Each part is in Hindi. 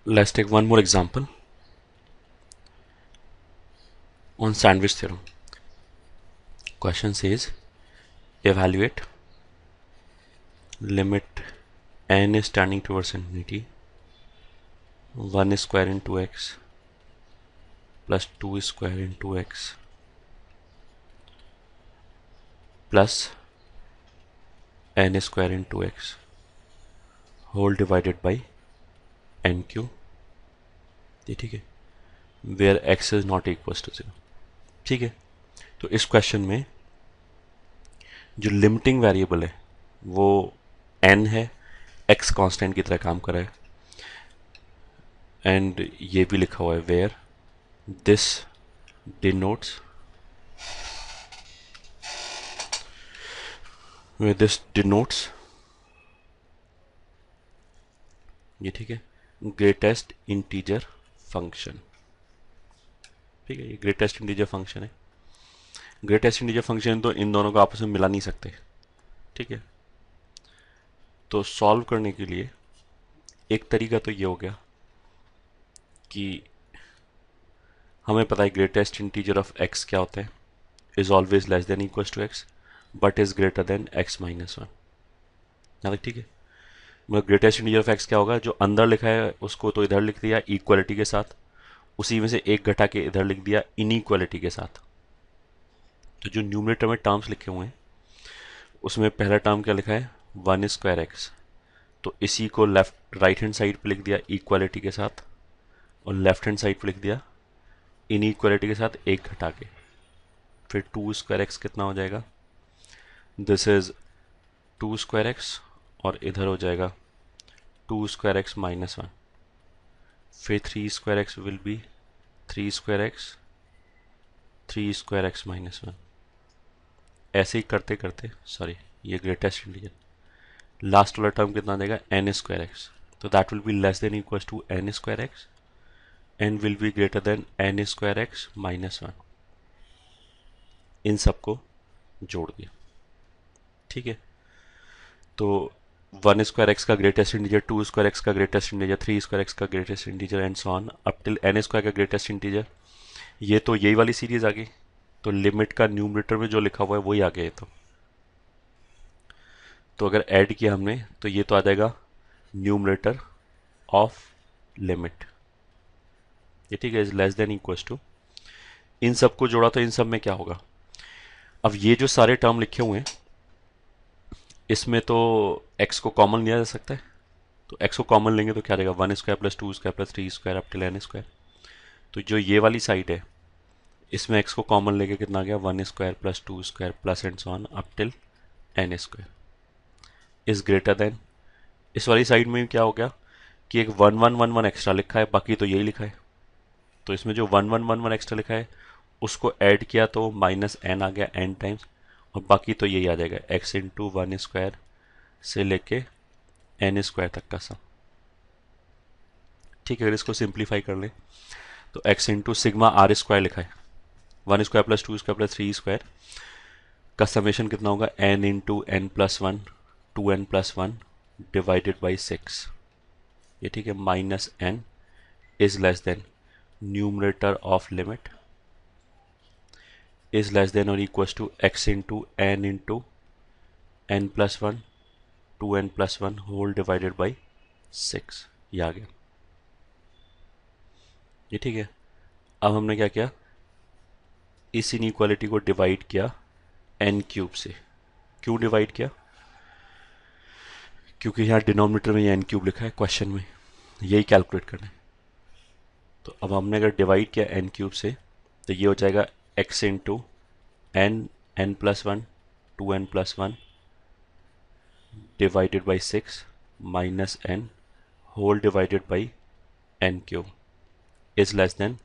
Let's take one more example on sandwich theorem. Question says evaluate limit n is tending towards infinity 1 square into x plus 2 square into x plus n square into x whole divided by n Q. ये ठीक है, where x is not equal to 0. ठीक है, तो इस क्वेश्चन में जो लिमिटिंग वेरिएबल है वो n है, x कांस्टेंट की तरह काम कर रहा है, एंड ये भी लिखा हुआ है वेयर दिस डिनोट्स ये ठीक है ग्रेटेस्ट इंटीजर फंक्शन. ठीक है, ये ग्रेटेस्ट इंटीजर फंक्शन है. ग्रेटेस्ट इंटीजर फंक्शन तो इन दोनों को आपस में मिला नहीं सकते. ठीक है, तो सॉल्व करने के लिए एक तरीका तो ये हो गया कि हमें पता है ग्रेटेस्ट इंटीजर ऑफ x क्या होता है, is always less than equal to x but is greater than x minus 1. यहाँ तक ठीक है. मतलब ग्रेटेस्ट इंटीजर ऑफ x क्या होगा, जो अंदर लिखा है उसको तो इधर लिख दिया इक्वलिटी के साथ, उसी में से एक घटा के इधर लिख दिया इनइक्वालिटी के साथ. तो जो न्यूमरेटर में टर्म्स लिखे हुए हैं उसमें पहला टर्म क्या लिखा है 1 स्क्वायर एक्स, तो इसी को लेफ्ट राइट हैंड साइड पे लिख दिया इक्वालिटी के साथ और लेफ्ट हैंड साइड पे लिख दिया इनइक्वालिटी के साथ एक घटा के. फिर 2 स्क्वायर एक्स कितना हो जाएगा, दिस इज 2 स्क्वायर एक्स और इधर हो जाएगा 2 स्क्वायर एक्स माइनस 1. फिर 3 square x will be 3 square x 3 square x minus 1. ऐसे ही करते करते सॉरी ये ग्रेटेस्ट इंटीजर लास्ट वाला टर्म कितना आ जाएगा एन स्क्वायर एक्स, तो that will be less than equal to N square x and will be greater than N square x minus 1. इन सबको जोड़ दिया. ठीक है, तो 1 स्क्वायर एक्स का ग्रेटेस्ट इंटीजर, 2 स्क्वायर एक्स का ग्रेटेस्ट इंटीजर, 3 स्क्वायर एक्स का greatest integer and so on up till N square का ग्रेटेस्ट इंटीजर. ये तो यही वाली सीरीज आ गई, तो लिमिट का न्यूमरेटर में जो लिखा हुआ है वही आ गया. ये तो अगर ऐड किया हमने तो ये तो आ जाएगा न्यूमरेटर ऑफ लिमिट. ये ठीक है, is less than equal to, इन सबको जोड़ा तो इन सब में क्या होगा. अब ये जो सारे टर्म लिखे हुए हैं इसमें तो x को कॉमन लिया जा सकता है, तो x को कॉमन लेंगे तो क्या रहेगा 1 square plus 2 square plus 3 square up till n square. तो जो ये वाली साइड है इसमें x को कॉमन लेके कितना आ गया 1 square plus 2 square plus and so on up till n square is greater then. इस वाली साइड में क्या हो गया कि एक 1 1 1 1 एक्स्ट्रा लिखा है, बाकी तो यही लिखा है. तो इसमें जो 1 1 1 1 एक्स्ट्रा लिखा है उसको ऐड किया तो माइनस एन आ गया n टाइम्स, और बाकी तो यही आ जाएगा x इंटू 1 स्क्वायर से लेके n स्क्वायर तक का सम. ठीक है, अगर इसको सिंप्लीफाई कर लें तो x into sigma r square लिखा है, 1 square plus 2 square plus 3 square का समेशन कितना होगा n into n plus 1 2n plus 1 divided by 6. ये ठीक है, minus n is less than numerator of limit is less than और equal to x into n plus 1 2n plus 1 whole divided by 6. ये आ गया. ये ठीक है, अब हमने क्या किया, इस इनइक्वालिटी को डिवाइड किया n क्यूब से. क्यों डिवाइड किया, क्योंकि यहाँ डिनोमिनेटर में ये n क्यूब लिखा है क्वेश्चन में, यही कैलकुलेट करना है. तो अब हमने अगर डिवाइड किया n क्यूब से तो ये हो जाएगा x into n plus 1 2n plus 1 divided by 6 minus n whole divided by n cube is less than,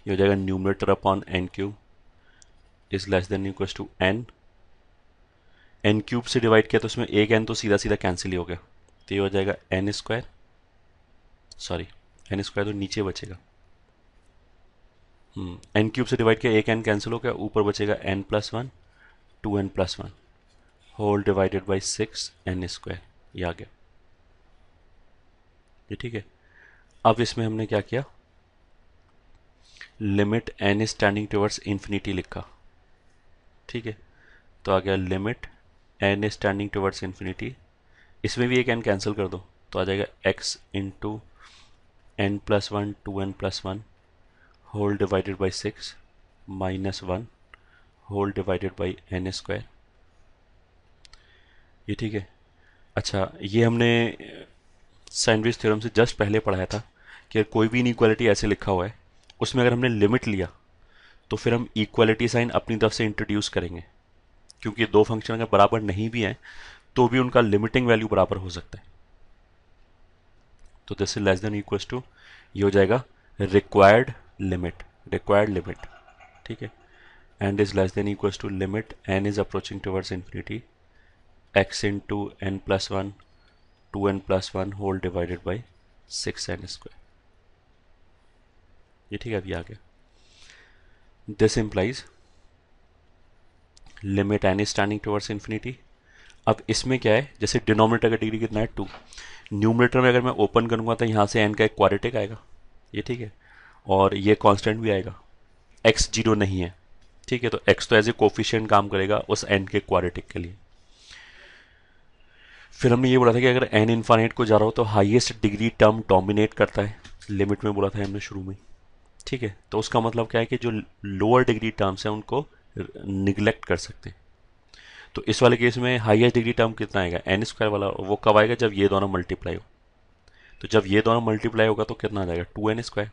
ये हो जाएगा numerator upon n cube is less than equal to n cube से डिवाइड किया तो उसमें एक n तो सीधा सीधा कैंसिल ही हो गया, तो ये हो जाएगा n square, sorry n square तो नीचे बचेगा, n क्यूब से डिवाइड किया एक n कैंसिल हो गया, ऊपर बचेगा n plus 1 2n plus 1 whole divided by 6 n square. ये आ गया. ये ठीक है। अब इसमें हमने क्या किया, limit N is tending towards infinity लिखा। ठीक है, तो आ गया limit N is tending towards infinity. इसमें भी एक एन कैंसिल कर दो तो आ जाएगा x into N plus one two N plus one whole divided by six minus one whole divided by N square. ये ठीक है। अच्छा, ये हमने सैंडविच थ्योरम से जस्ट पहले पढ़ाया था कि अगर कोई भी इनइक्वालिटी ऐसे लिखा हुआ है उसमें अगर हमने लिमिट लिया तो फिर हम इक्वालिटी साइन अपनी तरफ से इंट्रोड्यूस करेंगे, क्योंकि दो फंक्शन अगर बराबर नहीं भी हैं तो भी उनका लिमिटिंग वैल्यू बराबर हो सकता है। तो this is less than equals to, ये हो जाएगा रिक्वायर्ड लिमिट, रिक्वायर्ड लिमिट। ठीक है, and is less than equals to limit N is approaching towards infinity x into N plus one two N plus one whole divided by six N square. ये ठीक है, अभी आ गया। This implies limit N is tending towards infinity. अब इसमें क्या है, जैसे डिनोमिनेटर का डिग्री कितना है 2, न्यूमरेटर में अगर मैं ओपन करूंगा तो यहाँ से एन का एक क्वाड्रेटिक आएगा। ये ठीक है, और ये कांस्टेंट भी आएगा, एक्स जीरो नहीं है। ठीक है, तो एक्स तो एज ए कोफिशिएंट काम करेगा उस एन के क्वाड्रेटिक के लिए। फिर हमने ये बोला था कि अगर एन इन्फाइनाइट को जा रहा हो तो हाईएस्ट डिग्री टर्म डोमिनेट करता है, लिमिट में बोला था हमने शुरू में। ठीक है, तो उसका मतलब क्या है कि जो लोअर डिग्री टर्म्स हैं उनको निगलेक्ट कर सकते हैं। तो इस वाले केस में हाईएस्ट डिग्री टर्म कितना आएगा, एन स्क्वायर वाला, वो कब आएगा, जब ये दोनों मल्टीप्लाई हो। तो जब ये दोनों मल्टीप्लाई होगा तो कितना आ जाएगा, टू एन स्क्वायर।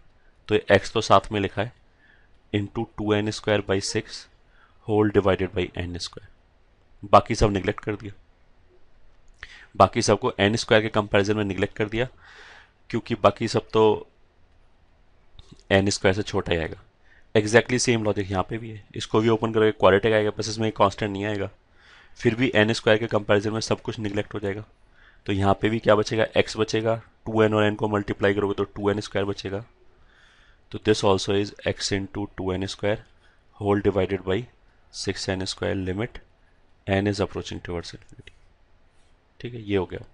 तो एक्स तो साथ में लिखा है, into two N square by six whole divided by N square. बाकी सब निगलेक्ट कर दिया, बाकी सबको एन स्क्वायर के कंपैरिजन में निगलेक्ट कर दिया, क्योंकि बाकी सब तो एन स्क्वायर से छोटा ही आएगा। एग्जैक्टली सेम लॉजिक यहाँ पे भी है, इसको भी ओपन करोगे क्वाड्रेटिक आएगा, बस इसमें कांस्टेंट नहीं आएगा। फिर भी एन स्क्वायर के कंपैरिजन में सब कुछ निगलेक्ट हो जाएगा। तो यहाँ पे भी क्या बचेगा, एक्स बचेगा, टू एन और एन को मल्टीप्लाई करोगे तो टू एन स्क्वायर बचेगा। तो this also is x into two N square whole divided by six N square limit N is approaching towards infinity. ठीक है, ये हो गया।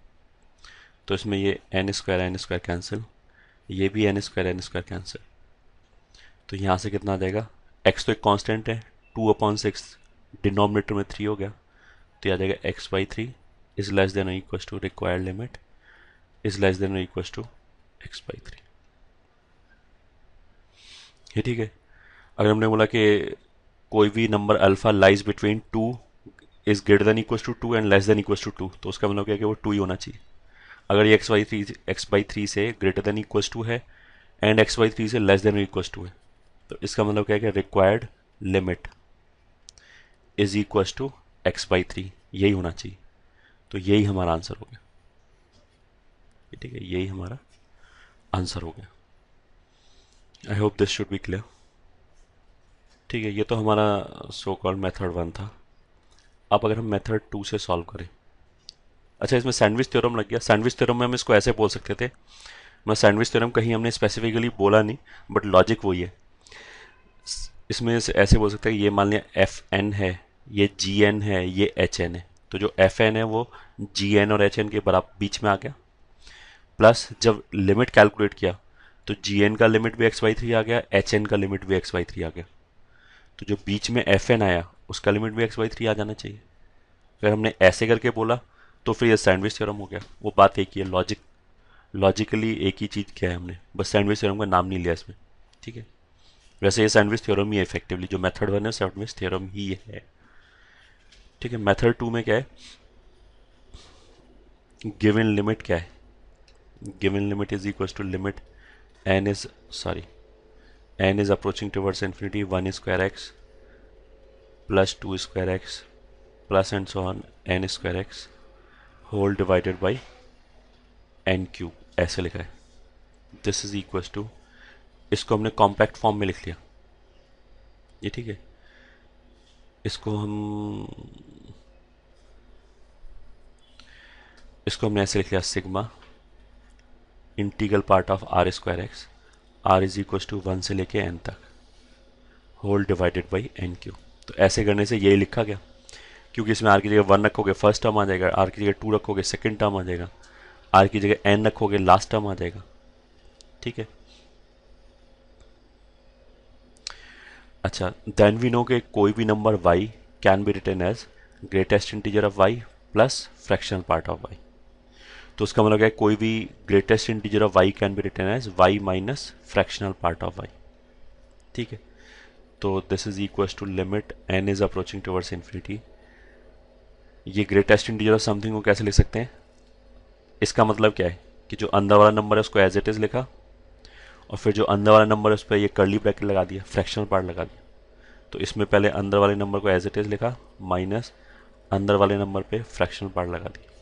तो इसमें ये एन स्क्वायर कैंसिल, ये भी एन स्क्वायर कैंसिल। तो यहाँ से कितना आ जाएगा, एक्स तो एक कांस्टेंट है, टू अपॉन सिक्स डिनोमिनेटर में थ्री हो गया, तो आ जाएगा x by three is less than equal to required limit is less than equal to x by three. ये ठीक है। अगर हमने बोला कि कोई भी number alpha lies between two is greater than equal to two and less than equal to two, तो उसका मतलब क्या है कि वो टू ही होना चाहिए। अगर ये एक्स बाई थ्री से ग्रेटर देन इक्वल टू है एंड एक्स बाई थ्री से लेस देन इक्वल टू है, तो इसका मतलब क्या है कि required limit is equal to x by three, यही होना चाहिए। तो यही हमारा आंसर हो गया। ठीक है, यही हमारा आंसर हो गया। I hope this should be clear. ठीक है, ये तो हमारा सो कॉल्ड मेथड वन था। अब अगर हम मेथड टू से सॉल्व करें, अच्छा इसमें सैंडविच थ्योरम लग गया। सैंडविच थ्योरम में हम इसको ऐसे बोल सकते थे, मैं सैंडविच थ्योरम कहीं हमने स्पेसिफिकली बोला नहीं, बट लॉजिक वही है। इसमें ऐसे बोल सकते हैं, ये मान लिया एफ एन है, ये जी एन है, ये एच एन है। तो जो एफ एन है वो जी एन और एच एन के बराबर बीच में आ गया, प्लस जब लिमिट कैलकुलेट किया तो जी एन का लिमिट भी एक्स बाई थ्री आ गया, एच एन का लिमिट भी एक्स बाई थ्री आ गया। तो जो बीच में एफ एन आया उसका लिमिट भी एक्स बाई थ्री आ जाना चाहिए। अगर हमने ऐसे करके बोला तो फिर ये सैंडविच थ्योरम हो गया। वो बात एक ही है, लॉजिकली एक ही चीज़ किया है हमने, बस सैंडविच थ्योरम का नाम नहीं लिया इसमें। ठीक है, वैसे ये सैंडविच थ्योरम ही है इफेक्टिवली, जो मेथड वन है सैंडविच थ्योरम ही है। ठीक है, मेथड टू में क्या है, गिवन लिमिट क्या है, given limit is equal to limit N is approaching towards infinity one square x plus two square x plus and so on n square x whole divided by n cube, ऐसे लिखा है। दिस इज इक्वल टू, इसको हमने कॉम्पैक्ट फॉर्म में लिख लिया। ये ठीक है, इसको हमने ऐसे लिख लिया, sigma integral part of r square x, r is equal to one से लेके एन तक whole divided by n cube. तो ऐसे करने से यही लिखा गया, क्योंकि इसमें आर की जगह वन रखोगे फर्स्ट टर्म आ जाएगा, आर की जगह टू रखोगे सेकेंड टर्म आ जाएगा, आर की जगह एन रखोगे लास्ट टर्म आ जाएगा। ठीक है, अच्छा, देन वी नो के कोई भी number y can be written as greatest integer of y plus fractional part of y। तो उसका मतलब है कोई भी greatest integer of y can be written as y minus fractional part of y। ठीक है, तो this is equal to limit n is approaching towards infinity. ये ग्रेटेस्ट इंटीजर ऑफ समथिंग को कैसे लिख सकते हैं? इसका मतलब क्या है कि जो अंदर वाला नंबर है उसको एज इट इज लिखा, और फिर जो अंदर वाला नंबर है उस पर ये कर्ली ब्रैकेट लगा दिया, फ्रैक्शनल पार्ट लगा दिया। तो इसमें पहले अंदर वाले नंबर को एज इट इज लिखा, माइनस अंदर वाले नंबर पे फ्रैक्शनल पार्ट लगा दिया।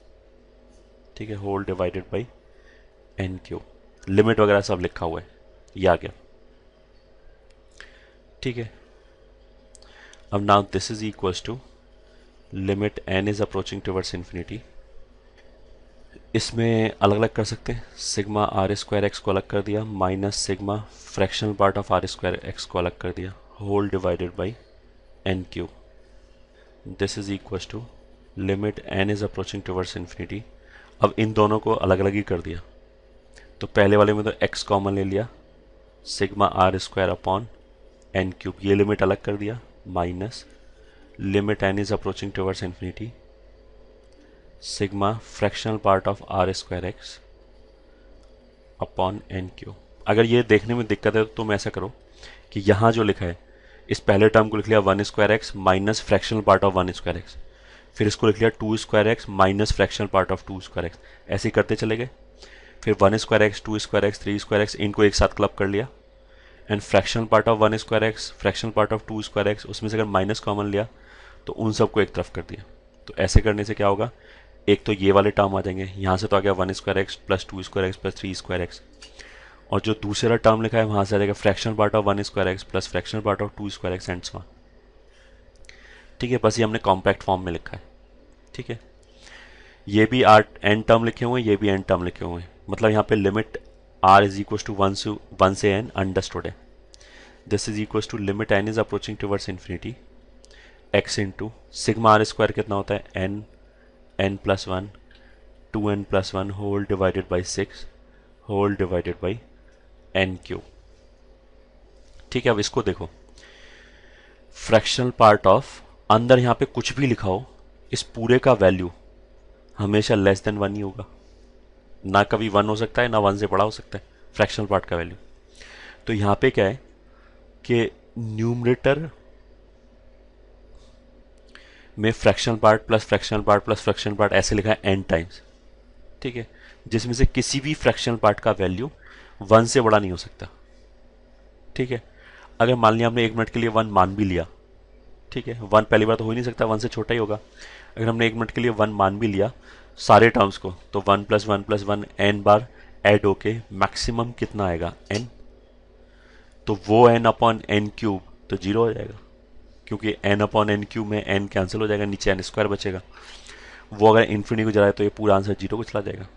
ठीक है, whole divided by n cube, limit वगैरह सब लिखा हुआ है, ये आ गया। ठीक है, अब now this is equal to limit N is approaching towards infinity. इसमें अलग अलग कर सकते हैं, सिग्मा आर स्क्वायर एक्स को अलग कर दिया, minus sigma fractional part of r square x को अलग कर दिया, whole divided by n cube. This is equal to limit N is approaching towards infinity. अब इन दोनों को अलग अलग ही कर दिया, तो पहले वाले में तो एक्स कॉमन ले लिया, sigma r square upon n cube, ये लिमिट अलग कर दिया, minus limit N is approaching towards infinity sigma fractional part of r square x upon n cube. अगर ये देखने में दिक्कत है तो तुम ऐसा करो कि यहाँ जो लिखा है इस पहले टर्म को लिख लिया one square x minus fractional part of one square x, फिर इसको लिख लिया two square x minus fractional part of two square x, ऐसे ही करते चले गए। फिर one square x, two square x, three square x, इनको एक साथ क्लब कर लिया, and fractional part of one square x, fractional part of two square x, उसमें से अगर माइनस कॉमन लिया तो उन सबको एक तरफ कर दिया। तो ऐसे करने से क्या होगा, एक तो ये वाले टर्म आ जाएंगे, यहाँ से तो आ गया one square x plus two square x plus three square x, और जो दूसरा टर्म लिखा है वहाँ से आ जाएगा fractional part of one square x plus fractional part of two square x and so on. ठीक है, बस ये हमने कॉम्पैक्ट फॉर्म में लिखा है। ठीक है, ये भी आर एन टर्म लिखे हुए हैं, ये भी एन टर्म लिखे हुए हैं, मतलब यहाँ पे limit r is equal to one से एन अंडरस्टूड है। This is equal to limit N is approaching towards infinity x into sigma r square कितना होता है n, n plus one, two N plus one whole divided by six whole divided by n cube. ठीक है, अब इसको देखो, फ्रैक्शनल पार्ट ऑफ अंदर यहाँ पे कुछ भी लिखा हो, इस पूरे का वैल्यू हमेशा लेस देन वन ही होगा, ना कभी वन हो सकता है ना वन से बड़ा हो सकता है फ्रैक्शनल पार्ट का वैल्यू। तो यहाँ पे क्या है कि न्यूमरेटर में fractional part plus fractional part plus fractional part ऐसे लिखा है एन टाइम्स। ठीक है, जिसमें से किसी भी फ्रैक्शनल पार्ट का वैल्यू वन से बड़ा नहीं हो सकता। ठीक है, अगर मान लिया हमने एक मिनट के लिए वन मान भी लिया, ठीक है, वन पहली बार तो हो ही नहीं सकता, वन से छोटा ही होगा। अगर हमने एक मिनट के लिए वन मान भी लिया सारे टर्म्स को, तो वन प्लस वन एन बार ऐड होके मैक्सिमम कितना आएगा एन, तो वो एन अपॉन एन क्यूब तो जीरो हो जाएगा, क्योंकि एन अपॉन एन क्यूब में एन कैंसिल हो जाएगा, नीचे एन स्क्वायर बचेगा। वो अगर इन्फिनिटी को जलाए तो ये पूरा आंसर जीरो को चला जाएगा।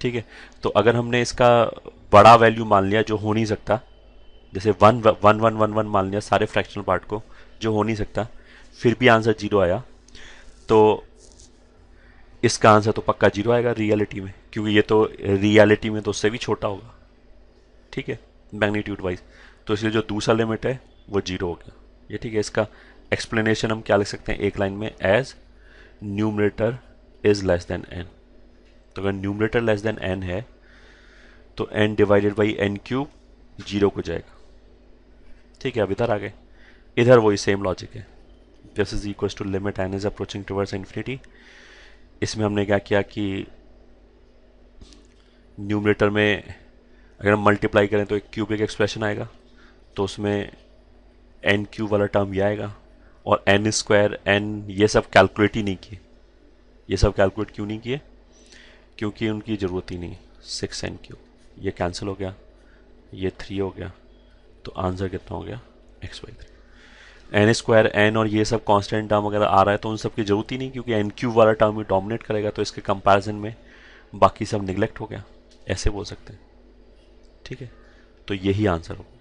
ठीक है, तो अगर हमने इसका बड़ा वैल्यू मान लिया जो हो नहीं सकता, जैसे one one one one one मान लिया सारे फ्रैक्शनल पार्ट को जो हो नहीं सकता, फिर भी आंसर जीरो आया, तो इसका आंसर तो पक्का जीरो आएगा रियलिटी में, क्योंकि ये तो रियलिटी में तो उससे भी छोटा होगा। ठीक है, मैग्नीट्यूड वाइज, तो इसलिए जो दूसरा लिमिट है वो जीरो हो गया। ये ठीक है, इसका एक्सप्लेनेशन हम क्या लिख सकते हैं एक लाइन में, as numerator is less than n. तो अगर न्यूमरेटर लेस देन एन है तो n divided by n cube zero को जाएगा। ठीक है, अब इधर आ गए, इधर वही सेम लॉजिक है, this is equal to limit N is approaching towards infinity. इसमें हमने क्या किया कि न्यूमरेटर में अगर हम मल्टीप्लाई करें तो एक क्यूबिक एक्सप्रेशन आएगा, तो उसमें एन क्यूब वाला टर्म ये आएगा, और एन स्क्वायर एन ये सब कैलकुलेट ही नहीं किए। ये सब कैलकुलेट क्यों नहीं किए, क्योंकि उनकी ज़रूरत ही नहीं। सिक्स एन क्यूब ये कैंसिल हो गया, ये थ्री हो गया, तो आंसर कितना हो गया x by three. N square n और ये सब कांस्टेंट टर्म वगैरह आ रहा है तो उन सब की जरूरत ही नहीं, क्योंकि एन क्यूब वाला टर्म ही डोमिनेट करेगा, तो इसके कंपैरिजन में बाकी सब निगलेक्ट हो गया, ऐसे बोल सकते हैं। ठीक है, तो यही आंसर होगा।